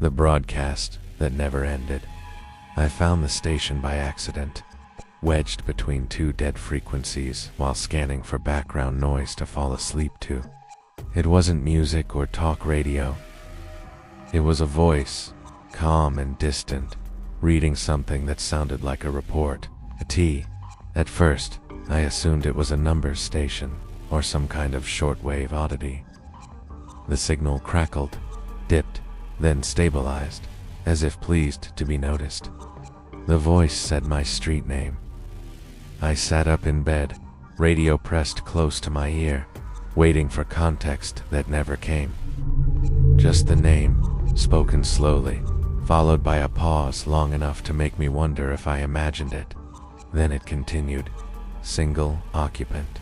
The broadcast that never ended. I found the station by accident, wedged between two dead frequencies while scanning for background noise to fall asleep to. It wasn't music or talk radio. It was a voice, calm and distant, reading something that sounded like a report, a T. At first, I assumed it was a numbers station or some kind of shortwave oddity. The signal crackled, dipped, then stabilized, as if pleased to be noticed. The voice said my street name. I sat up in bed, radio pressed close to my ear, waiting for context that never came. Just the name, spoken slowly, followed by a pause long enough to make me wonder if I imagined it. Then it continued, single occupant.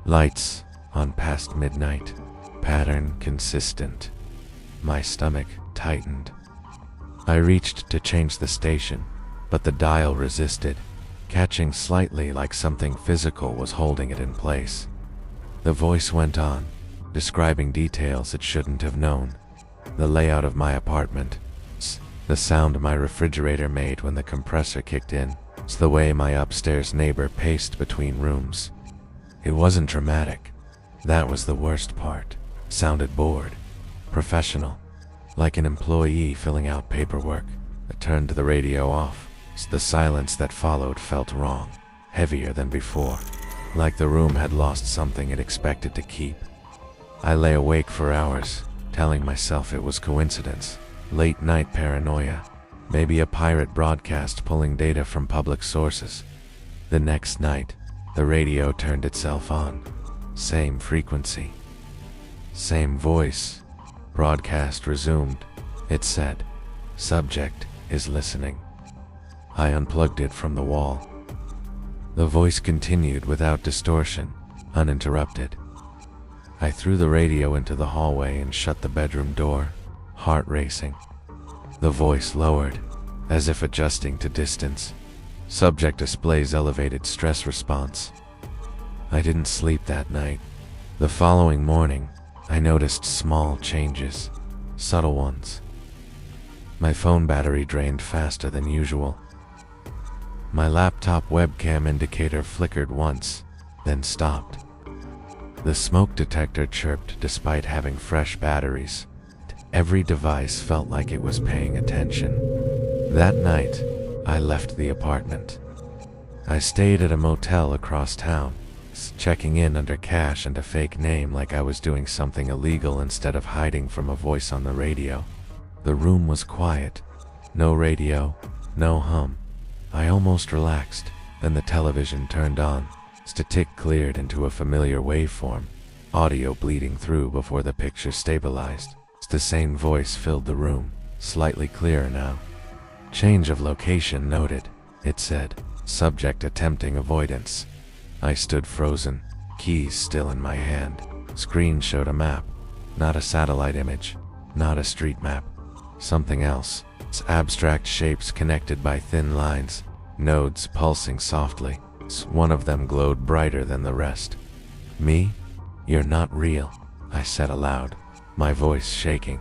Lights on past midnight, pattern consistent. My stomach tightened. I reached to change the station, but the dial resisted, catching slightly like something physical was holding it in place. The voice went on, describing details it shouldn't have known. The layout of my apartment, the sound my refrigerator made when the compressor kicked in, the way my upstairs neighbor paced between rooms. It wasn't dramatic. That was the worst part. Sounded bored, professional, like an employee filling out paperwork. I turned the radio off. The silence that followed felt wrong, heavier than before, like the room had lost something it expected to keep. I lay awake for hours, telling myself it was coincidence, late night paranoia, maybe a pirate broadcast pulling data from public sources. The next night, the radio turned itself on. Same frequency. Same voice. Broadcast resumed. It said, "Subject is listening." I unplugged it from the wall. The voice continued without distortion, uninterrupted. I threw the radio into the hallway and shut the bedroom door, heart racing. The voice lowered, as if adjusting to distance. Subject displays elevated stress response. I didn't sleep that night. The following morning, I noticed small changes, subtle ones. My phone battery drained faster than usual. My laptop webcam indicator flickered once, then stopped. The smoke detector chirped despite having fresh batteries. Every device felt like it was paying attention. That night, I left the apartment. I stayed at a motel across town, checking in under cash and a fake name like I was doing something illegal instead of hiding from a voice on the radio. The room was quiet. No radio, no hum. I almost relaxed, then the television turned on. Static cleared into a familiar waveform, audio bleeding through before the picture stabilized. The same voice filled the room, slightly clearer now. Change of location noted, it said, subject attempting avoidance. I stood frozen, keys still in my hand. Screen showed a map, not a satellite image, not a street map, something else. Its abstract shapes connected by thin lines, nodes pulsing softly. One of them glowed brighter than the rest. "Me? You're not real," I said aloud, my voice shaking.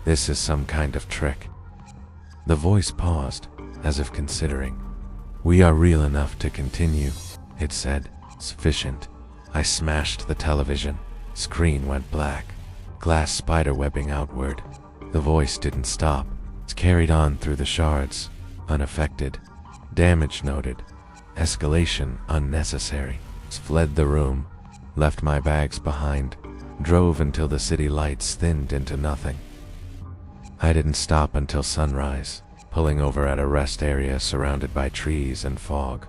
"This is some kind of trick." The voice paused, as if considering. "We are real enough to continue," it said. "Sufficient." I smashed the television. Screen went black, glass spiderwebbing outward. The voice didn't stop. It carried on through the shards, unaffected. Damage noted. Escalation unnecessary. Fled the room, left my bags behind, drove until the city lights thinned into nothing. I didn't stop until sunrise, pulling over at a rest area surrounded by trees and fog.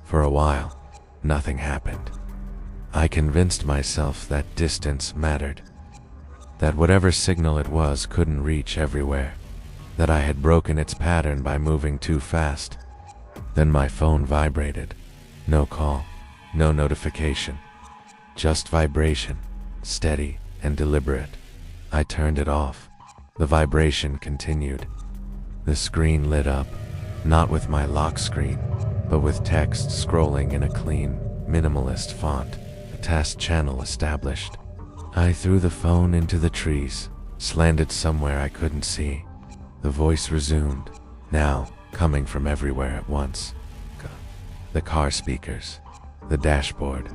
For a while, nothing happened. I convinced myself that distance mattered, that whatever signal it was couldn't reach everywhere, that I had broken its pattern by moving too fast. Then my phone vibrated. No call, no notification, just vibration, steady and deliberate. I turned it off. The vibration continued. The screen lit up, not with my lock screen, but with text scrolling in a clean, minimalist font, a task channel established. I threw the phone into the trees, slanted somewhere I couldn't see. The voice resumed, now coming from everywhere at once. The car speakers, the dashboard,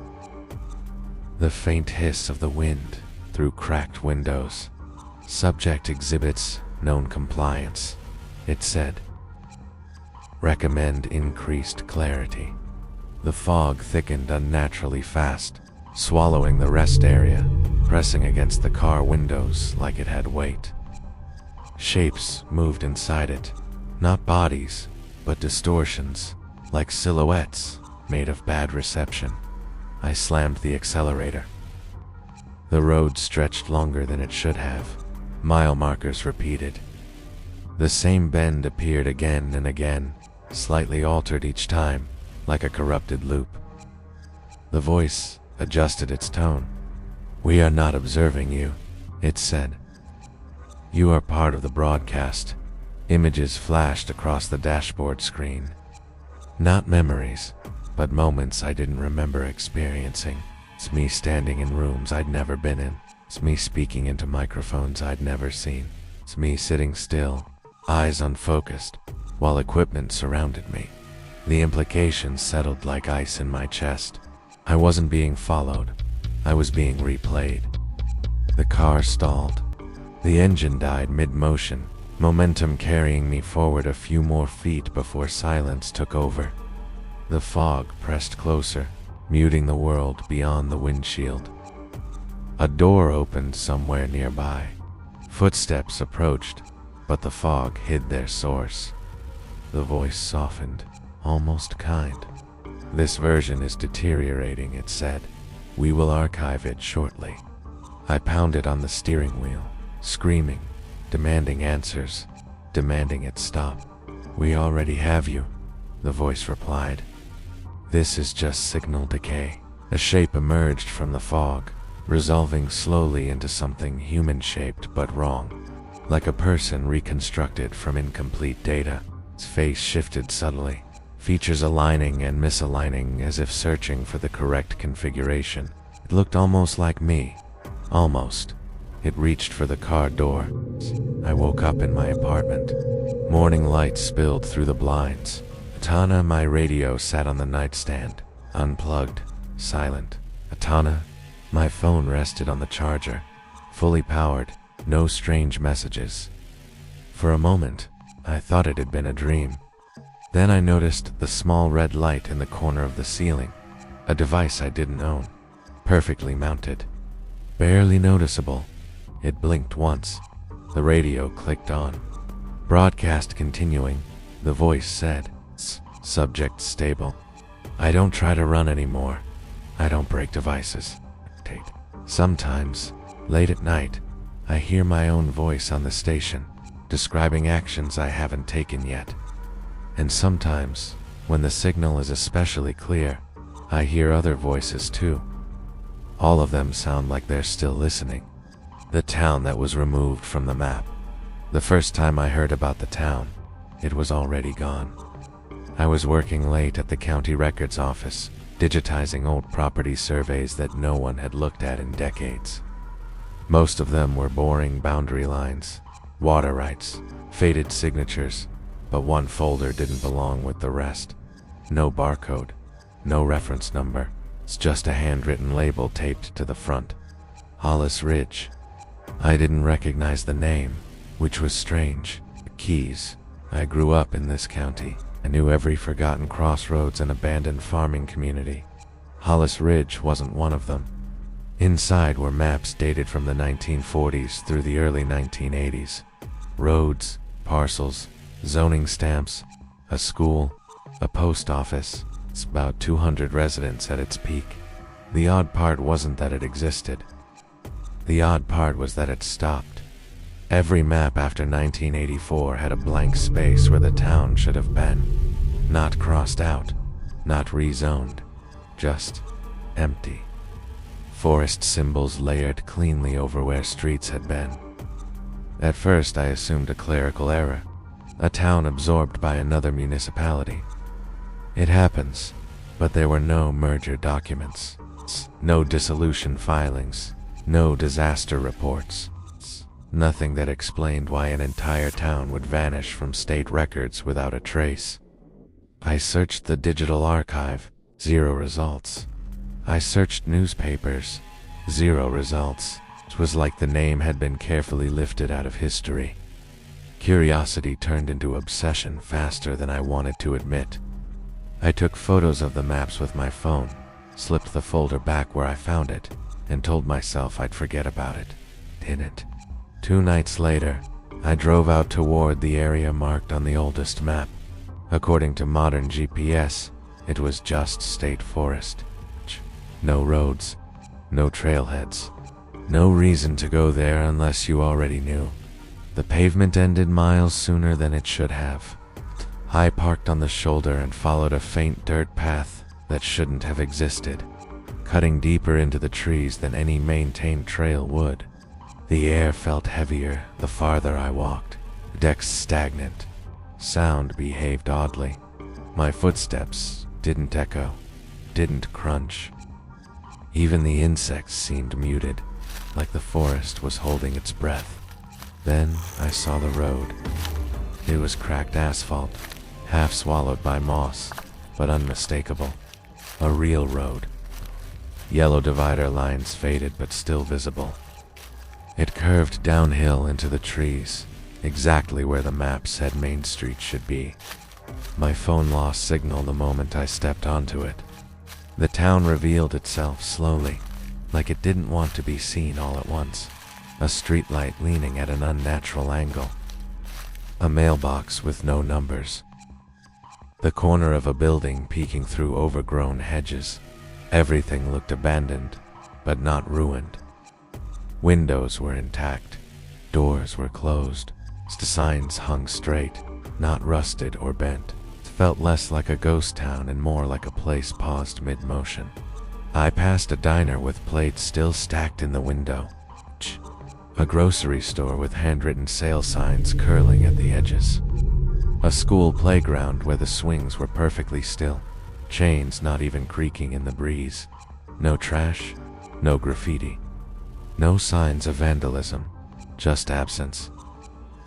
the faint hiss of the wind through cracked windows. Subject exhibits known compliance, it said. Recommend increased clarity. The fog thickened unnaturally fast, swallowing the rest area, pressing against the car windows like it had weight. Shapes moved inside it, not bodies, but distortions, like silhouettes made of bad reception. I slammed the accelerator. The road stretched longer than it should have. Mile markers repeated. The same bend appeared again and again, slightly altered each time, like a corrupted loop. The voice adjusted its tone. We are not observing you, it said. You are part of the broadcast. Images flashed across the dashboard screen. Not memories, but moments I didn't remember experiencing. It's me standing in rooms I'd never been in. It's me speaking into microphones I'd never seen. It's me sitting still, eyes unfocused, while equipment surrounded me. The implications settled like ice in my chest. I wasn't being followed. I was being replayed. The car stalled. The engine died mid-motion, momentum carrying me forward a few more feet before silence took over. The fog pressed closer, muting the world beyond the windshield. A door opened somewhere nearby. Footsteps approached, but the fog hid their source. The voice softened, almost kind. This version is deteriorating, it said. We will archive it shortly. I pounded on the steering wheel, screaming, demanding answers, demanding it stop. We already have you, the voice replied. This is just signal decay. A shape emerged from the fog, resolving slowly into something human-shaped but wrong. Like a person reconstructed from incomplete data, its face shifted subtly, features aligning and misaligning as if searching for the correct configuration. It looked almost like me. Almost. It reached for the car door. I woke up in my apartment. Morning light spilled through the blinds. Atana, my radio, sat on the nightstand, unplugged, silent. Atana, my phone rested on the charger, fully powered, no strange messages. For a moment, I thought it had been a dream. Then I noticed the small red light in the corner of the ceiling, a device I didn't own, perfectly mounted, barely noticeable. It blinked once. The radio clicked on. Broadcast continuing, the voice said, subject stable. I don't try to run anymore. I don't break devices. Sometimes, late at night, I hear my own voice on the station, describing actions I haven't taken yet. And sometimes, when the signal is especially clear, I hear other voices too. All of them sound like they're still listening. The town that was removed from the map. The first time I heard about the town, it was already gone. I was working late at the county records office, digitizing old property surveys that no one had looked at in decades. Most of them were boring boundary lines, water rights, faded signatures, but one folder didn't belong with the rest. No barcode, no reference number. It's just a handwritten label taped to the front. Hollis Ridge. I didn't recognize the name, which was strange. Keys. I grew up in this county. I knew every forgotten crossroads and abandoned farming community. Hollis Ridge wasn't one of them. Inside were maps dated from the 1940s through the early 1980s. Roads, parcels, zoning stamps, a school, a post office. It's about 200 residents at its peak. The odd part wasn't that it existed. The odd part was that it stopped. Every map after 1984 had a blank space where the town should have been. Not crossed out, not rezoned, just empty. Forest symbols layered cleanly over where streets had been. At first I assumed a clerical error, a town absorbed by another municipality. It happens, but there were no merger documents, no dissolution filings, no disaster reports. Nothing that explained why an entire town would vanish from state records without a trace. I searched the digital archive, 0 results. I searched newspapers, 0 results. It was like the name had been carefully lifted out of history. Curiosity turned into obsession faster than I wanted to admit. I took photos of the maps with my phone, slipped the folder back where I found it, and told myself I'd forget about it. Didn't. 2 nights later, I drove out toward the area marked on the oldest map. According to modern GPS, it was just state forest. No roads, no trailheads, no reason to go there unless you already knew. The pavement ended miles sooner than it should have. I parked on the shoulder and followed a faint dirt path that shouldn't have existed, cutting deeper into the trees than any maintained trail would. The air felt heavier the farther I walked, decks stagnant. Sound behaved oddly. My footsteps didn't echo, didn't crunch. Even the insects seemed muted, like the forest was holding its breath. Then I saw the road. It was cracked asphalt, half swallowed by moss, but unmistakable. A real road. Yellow divider lines faded but still visible. It curved downhill into the trees, exactly where the map said Main Street should be. My phone lost signal the moment I stepped onto it. The town revealed itself slowly, like it didn't want to be seen all at once. A streetlight leaning at an unnatural angle. A mailbox with no numbers. The corner of a building peeking through overgrown hedges. Everything looked abandoned, but not ruined. Windows were intact. Doors were closed. Signs hung straight, not rusted or bent. It felt less like a ghost town and more like a place paused mid-motion. I passed a diner with plates still stacked in the window. A grocery store with handwritten sale signs curling at the edges. A school playground where the swings were perfectly still, chains not even creaking in the breeze. No trash, no graffiti. No signs of vandalism, just absence.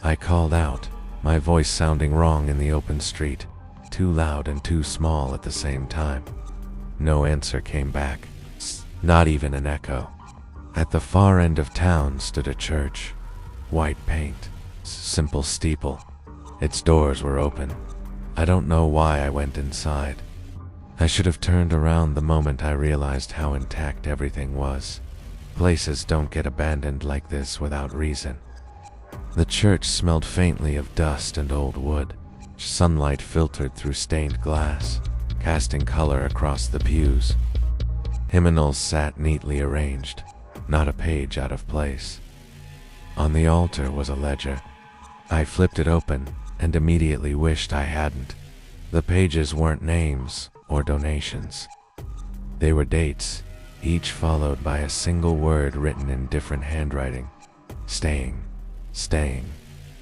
I called out, my voice sounding wrong in the open street, too loud and too small at the same time. No answer came back, not even an echo. At the far end of town stood a church. White paint, simple steeple. Its doors were open. I don't know why I went inside. I should have turned around the moment I realized how intact everything was. Places don't get abandoned like this without reason. The church smelled faintly of dust and old wood. Sunlight filtered through stained glass, casting color across the pews. Hymnals sat neatly arranged, not a page out of place. On the altar was a ledger. I flipped it open and immediately wished I hadn't. The pages weren't names or donations. They were dates, each followed by a single word written in different handwriting. Staying, staying.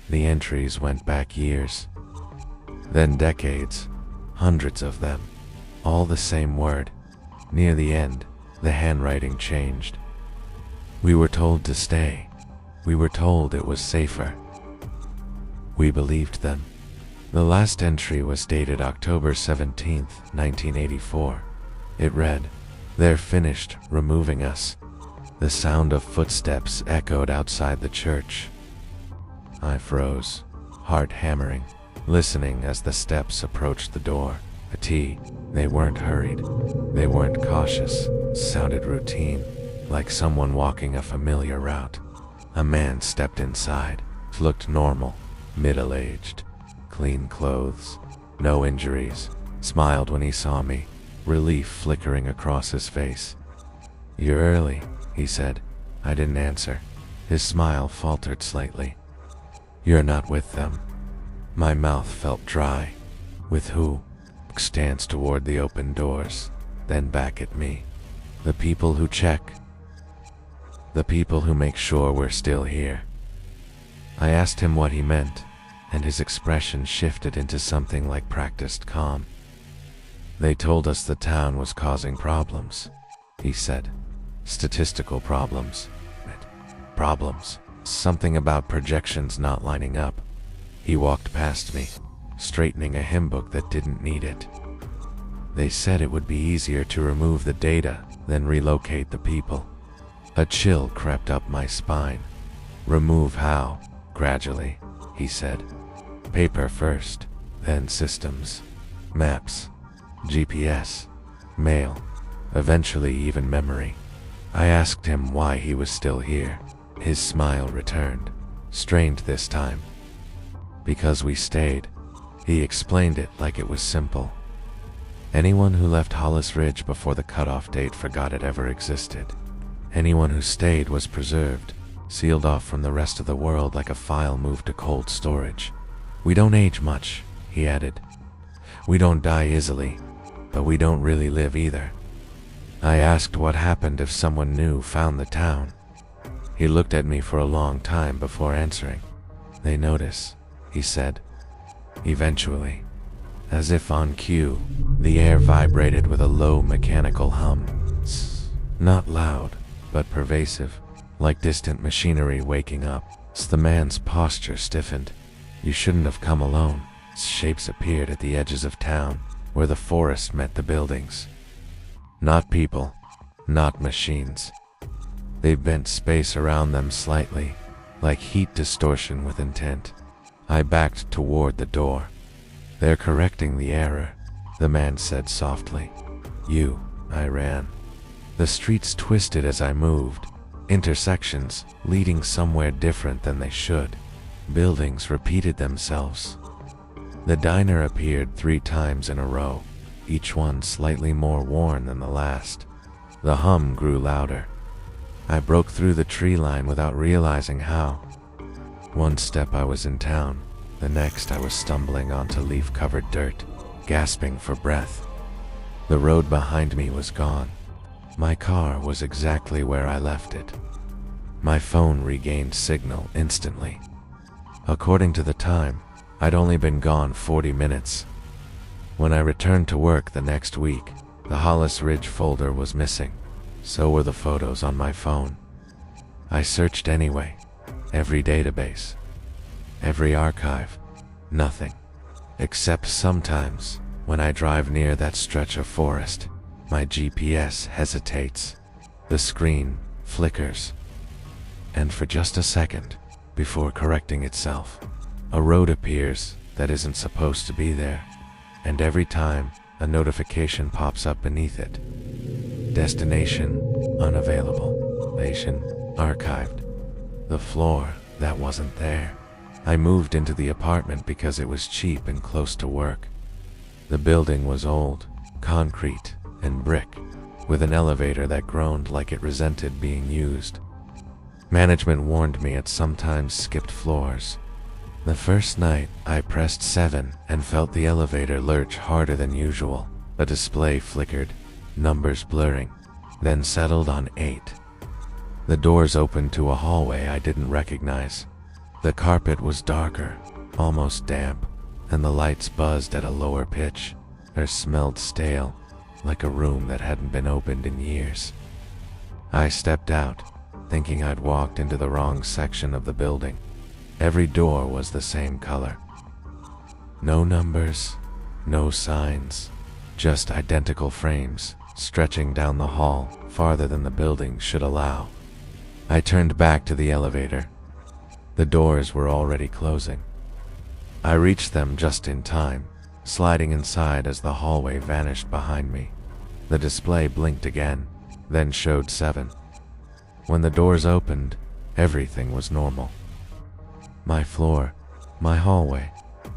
The entries went back years, then decades, hundreds of them, all the same word. Near the end, the handwriting changed. We were told to stay. We were told it was safer. We believed them. The last entry was dated October 17th, 1984. It read, "They're finished removing us." The sound of footsteps echoed outside the church. I froze, heart hammering, listening as the steps approached the door. They weren't hurried. They weren't cautious. Sounded routine, like someone walking a familiar route. A man stepped inside, looked normal, middle-aged, clean clothes, no injuries, smiled when he saw me, relief flickering across his face. "You're early," he said. I didn't answer. His smile faltered slightly. "You're not with them." My mouth felt dry. "With who?" Stands toward the open doors, then back at me. "The people who check. The people who make sure we're still here." I asked him what he meant, and his expression shifted into something like practiced calm. "They told us the town was causing problems," he said. "Statistical problems. Problems. Something about projections not lining up. He walked past me, straightening a hymn book that didn't need it. They said it would be easier to remove the data than relocate the people. A chill crept up my spine. Remove how? Gradually, he said. Paper first, then systems, maps, GPS, mail, eventually even memory. I asked him why he was still here. His smile returned, strained this time. Because we stayed. He explained it like it was simple. Anyone who left Hollis Ridge before the cutoff date forgot it ever existed. Anyone who stayed was preserved, sealed off from the rest of the world like a file moved to cold storage. We don't age much, he added. We don't die easily, but we don't really live either. I asked what happened if someone new found the town. He looked at me for a long time before answering. They notice, he said. Eventually, as if on cue, the air vibrated with a low mechanical hum. Not loud, but pervasive, like distant machinery waking up. The man's posture stiffened. You shouldn't have come alone. Shapes appeared at the edges of town, where the forest met the buildings. Not people, not machines. They bent space around them slightly, like heat distortion with intent. I backed toward the door. They're correcting the error, the man said softly. I ran. The streets twisted as I moved, intersections leading somewhere different than they should. Buildings repeated themselves. The diner appeared 3 times in a row, each one slightly more worn than the last. The hum grew louder. I broke through the tree line without realizing how. One step I was in town, the next I was stumbling onto leaf-covered dirt, gasping for breath. The road behind me was gone. My car was exactly where I left it. My phone regained signal instantly. According to the time, I'd only been gone 40 minutes. When I returned to work the next week, the Hollis Ridge folder was missing. So were the photos on my phone. I searched anyway. Every database. Every archive. Nothing. Except sometimes, when I drive near that stretch of forest, my GPS hesitates. The screen flickers. And for just a second, before correcting itself, a road appears that isn't supposed to be there. And every time, a notification pops up beneath it. Destination unavailable. Location archived. The floor that wasn't there. I moved into the apartment because it was cheap and close to work. The building was old, concrete, and brick, with an elevator that groaned like it resented being used. Management warned me it sometimes skipped floors. The first night, I pressed 7 and felt the elevator lurch harder than usual. A display flickered, numbers blurring, then settled on 8. The doors opened to a hallway I didn't recognize. The carpet was darker, almost damp, and the lights buzzed at a lower pitch, or smelled stale, like a room that hadn't been opened in years. I stepped out, thinking I'd walked into the wrong section of the building. Every door was the same color. No numbers, no signs, just identical frames stretching down the hall farther than the building should allow. I turned back to the elevator. The doors were already closing. I reached them just in time, sliding inside as the hallway vanished behind me. The display blinked again, then showed 7. When the doors opened, everything was normal. My floor, my hallway,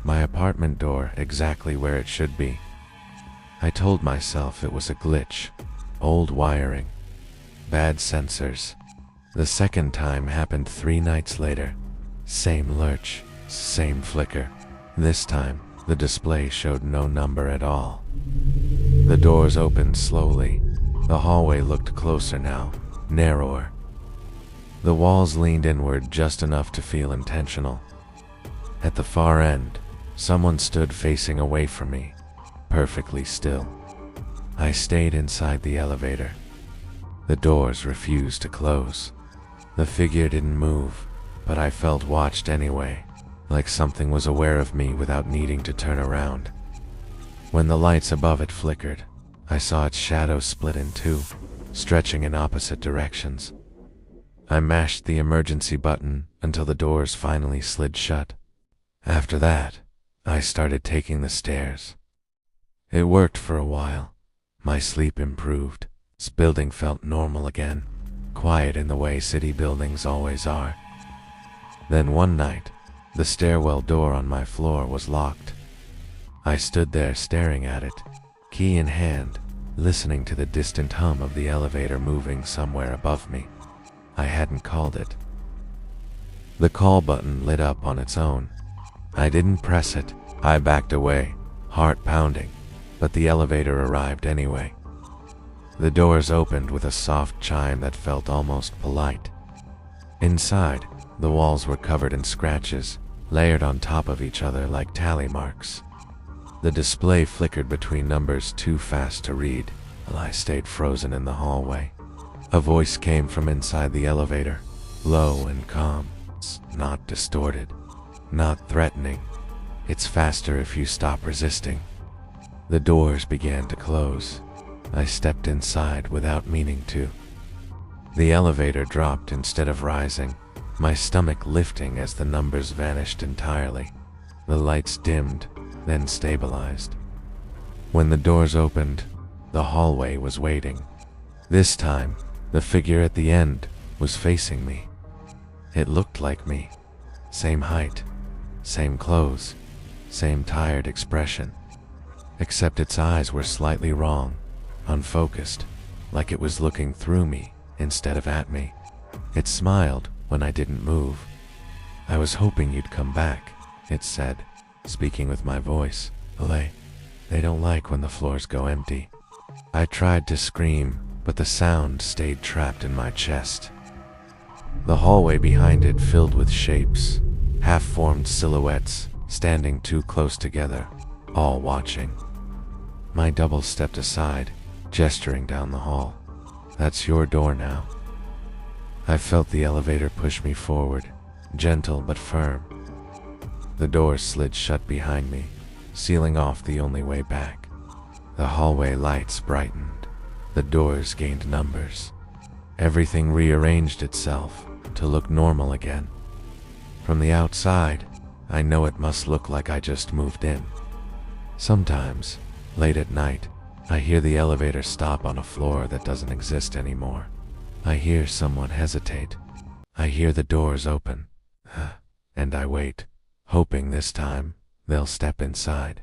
my apartment door exactly where it should be. I told myself it was a glitch, old wiring, bad sensors. The second time happened 3 nights later. Same lurch, same flicker. This time, the display showed no number at all. The doors opened slowly. The hallway looked closer now, narrower. The walls leaned inward just enough to feel intentional. At the far end, someone stood facing away from me, perfectly still. I stayed inside the elevator. The doors refused to close. The figure didn't move, but I felt watched anyway, like something was aware of me without needing to turn around. When the lights above it flickered, I saw its shadow split in two, stretching in opposite directions. I mashed the emergency button until the doors finally slid shut. After that, I started taking the stairs. It worked for a while. My sleep improved. This building felt normal again, quiet in the way city buildings always are. Then one night, the stairwell door on my floor was locked. I stood there staring at it, key in hand, listening to the distant hum of the elevator moving somewhere above me. I hadn't called it. The call button lit up on its own. I didn't press it. I backed away, heart pounding, but the elevator arrived anyway. The doors opened with a soft chime that felt almost polite. Inside, the walls were covered in scratches, layered on top of each other like tally marks. The display flickered between numbers too fast to read, while I stayed frozen in the hallway. A voice came from inside the elevator, low and calm. It's not distorted, not threatening. It's faster if you stop resisting. The doors began to close. I stepped inside without meaning to. The elevator dropped instead of rising, my stomach lifting as the numbers vanished entirely. The lights dimmed, then stabilized. When the doors opened, the hallway was waiting. This time, the figure at the end was facing me. It looked like me. Same height, same clothes, same tired expression. Except its eyes were slightly wrong, unfocused, like it was looking through me instead of at me. It smiled when I didn't move. "I was hoping you'd come back," it said, speaking with my voice. They don't like when the floors go empty." I tried to scream, but the sound stayed trapped in my chest. The hallway behind it filled with shapes, half-formed silhouettes, standing too close together, all watching. My double stepped aside, gesturing down the hall. "That's your door now." I felt the elevator push me forward, gentle but firm. The door slid shut behind me, sealing off the only way back. The hallway lights brightened. The doors gained numbers. Everything rearranged itself to look normal again. From the outside, I know it must look like I just moved in. Sometimes, late at night, I hear the elevator stop on a floor that doesn't exist anymore. I hear someone hesitate. I hear the doors open. And I wait, hoping this time they'll step inside.